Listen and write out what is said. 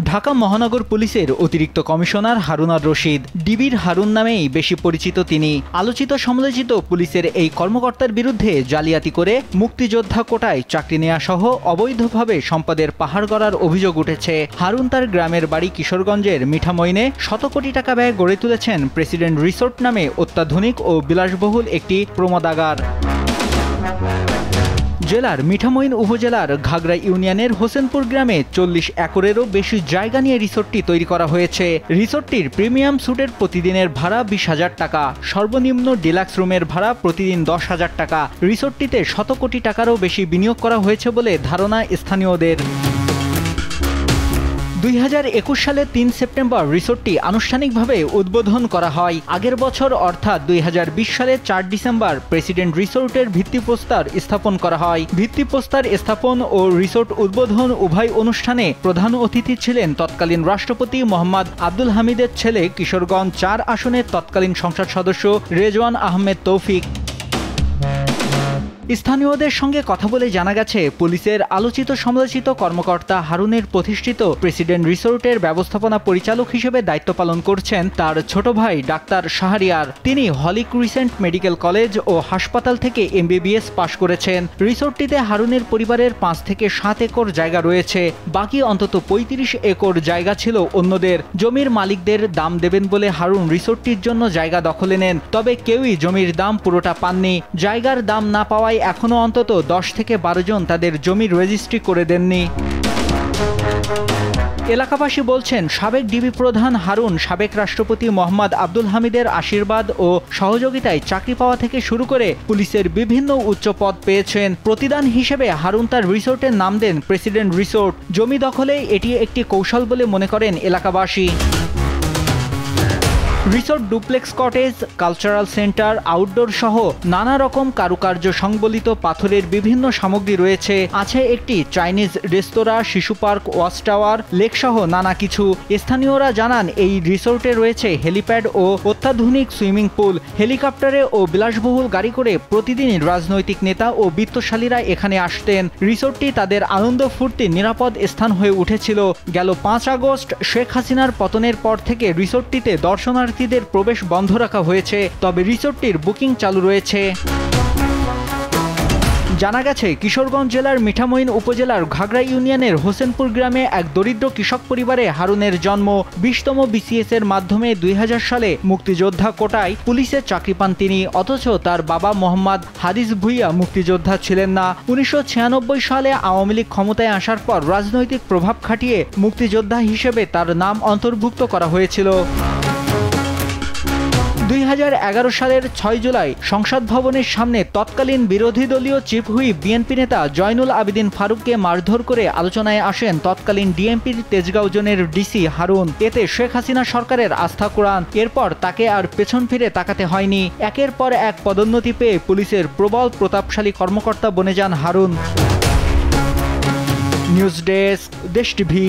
ঢাকা মহানগর পুলিশের অতিরিক্ত কমিশনার হারুন আর রশিদ, ডিবির হারুন নামেই বেশি পরিচিত তিনি। আলোচিত সমালোচিত পুলিশের এই কর্মকর্তার বিরুদ্ধে জালিয়াতি করে মুক্তিযোদ্ধা কোটায় চাকরি নেওয়া সহ অবৈধভাবে সম্পদের পাহাড় গড়ার অভিযোগ উঠেছে। হারুন তার গ্রামের বাড়ি কিশোরগঞ্জের মিঠামইনে শত কোটি টাকা ব্যয়ে গড়ে তুলেছেন প্রেসিডেন্ট রিসোর্ট নামে অত্যাধুনিক ও বিলাসবহুল একটি প্রমোদাগার। জেলার মিঠামইন উপজেলার ঘাগড়া ইউনিয়নের হোসেনপুর গ্রামে 40 একরেরও বেশি জায়গা নিয়ে রিসোর্টটি তৈরি করা হয়েছে। রিসোর্টটির প্রিমিয়াম স্যুটের প্রতিদিনের ভাড়া 20,000 টাকা, সর্বনিম্ন ডিলাক্স রুমের ভাড়া প্রতিদিন 10,000 টাকা। রিসোর্টটিতে শত কোটি টাকারও বেশি বিনিয়োগ করা হয়েছে বলে ধারণা স্থানীয়দের। 2021 সালে 3 সেপ্টেম্বর রিসোর্টটি আনুষ্ঠানিকভাবে উদ্বোধন করা হয়। আগের বছর অর্থাৎ 2020 সালে 4 ডিসেম্বর প্রেসিডেন্ট রিসোর্টের ভিত্তিপ্রস্তর স্থাপন করা হয়। ভিত্তিপ্রস্তর স্থাপন ও রিসোর্ট উদ্বোধন উভয় অনুষ্ঠানে প্রধান অতিথি ছিলেন তৎকালীন রাষ্ট্রপতি মোহাম্মদ আব্দুল হামিদের ছেলে কিশোরগঞ্জ 4 আসনের তৎকালীন সংসদ সদস্য রেজওয়ান আহমেদ তৌফিক। স্থানীয়দের সঙ্গে কথা বলে জানা গেছে, পুলিশের আলোচিত সমালোচিত কর্মকর্তা হারুনের প্রতিষ্ঠিত প্রেসিডেন্ট রিসোর্টের ব্যবস্থাপনা পরিচালক হিসেবে দায়িত্ব পালন করছেন তার ছোট ভাই ডাক্তার শাহরিয়ার। তিনি হলি ক্রিসেন্ট মেডিকেল কলেজ ও হাসপাতাল থেকে MBBS পাশ করেছেন। রিসোর্টটিতে হারুনের পরিবারের 5 থেকে 7 একর জায়গা রয়েছে। বাকি অন্তত 35 একর জায়গা ছিল অন্যদের। জমির মালিকদের দাম দেবেন বলে হারুন রিসোর্টটির জন্য জায়গা দখলে নেন, তবে কেউই জমির দাম পুরোটা পাননি। জায়গার দাম না পাওয়ায় এখনো অন্তত 10 থেকে 12 জন তাদের জমির রেজিস্ট্রি করে দেননি। এলাকাবাসী বলছেন, সাবেক ডিবি প্রধান হারুন সাবেক রাষ্ট্রপতি মোহাম্মদ আব্দুল হামিদের আশীর্বাদ ও সহযোগিতায় চাকরি পাওয়া থেকে শুরু করে পুলিশের বিভিন্ন উচ্চ পদ পেয়েছেন। প্রতিদান হিসেবে হারুন তার রিসোর্টের নাম দেন প্রেসিডেন্ট রিসোর্ট। জমি দখলে এটি একটি কৌশল বলে মনে করেন এলাকাবাসী। Resort duplex cottage, cultural centre, outdoor সহ নানা রকম কারুকার্য সংবলিত পাথরের বিভিন্ন সামগ্রী রয়েছে। আছে একটি চাইনিজ রেস্তোরাঁ, শিশু পার্ক, ওয়াচ টাওয়ার, লেক সহ নানা কিছু। স্থানীয়রা জানান, এই রিসোর্টে রয়েছে হেলিপ্যাড ও অত্যাধুনিক সুইমিং পুল। হেলিকপ্টারে ও বিলাসবহুল গাড়ি করে প্রতিদিনই রাজনৈতিক নেতা ও বিত্তশালীরা এখানে আসতেন। রিসোর্টটি তাদের আনন্দ ফুর্তির নিরাপদ স্থান হয়ে উঠেছিল। গেল 5 আগস্ট শেখ হাসিনার পতনের পর থেকে রিসোর্টটিতে দর্শনার্থীদের প্রবেশ বন্ধ রাখা হয়েছে, তবে রিসোর্টটির বুকিং চালু রয়েছে। জানা গেছে, কিশোরগঞ্জ জেলার মিঠামইন উপজেলার ঘাগড়া ইউনিয়নের হোসেনপুর গ্রামে এক দরিদ্র কৃষক পরিবারে হারুনের জন্ম। 20তম BCS এর মাধ্যমে 2000 সালে মুক্তিযোদ্ধা কোটায় পুলিশের চাকরি পান তিনি। অথচ তার বাবা মোহাম্মদ হাদিস ভুইয়া মুক্তিযোদ্ধা ছিলেন না। 1996 সালে আওয়ামী লীগ ক্ষমতায় আসার পর রাজনৈতিক প্রভাব খাটিয়ে মুক্তিযোদ্ধা হিসেবে তার নাম অন্তর্ভুক্ত করা হয়েছিল। 2011 সালের 6 জুলাই সংসদ ভবনের সামনে তৎকালীন বিরোধী দলীয় চিফ হুইপ বিএনপি নেতা জয়নুল আবেদিন ফারুককে মারধর করে আলোচনায় আসেন তৎকালীন ডিএমপির তেজগাঁও জোনের ডিসি হারুন। এতে শেখ হাসিনা সরকারের আস্থা কুড়ান। এরপর তাকে আর পেছন ফিরে তাকাতে হয়নি। একের পর এক পদোন্নতি পেয়ে পুলিশের প্রবল প্রতাপশালী কর্মকর্তা বনে যান হারুন। নিউজ ডেস্ক, দেশ টিভি।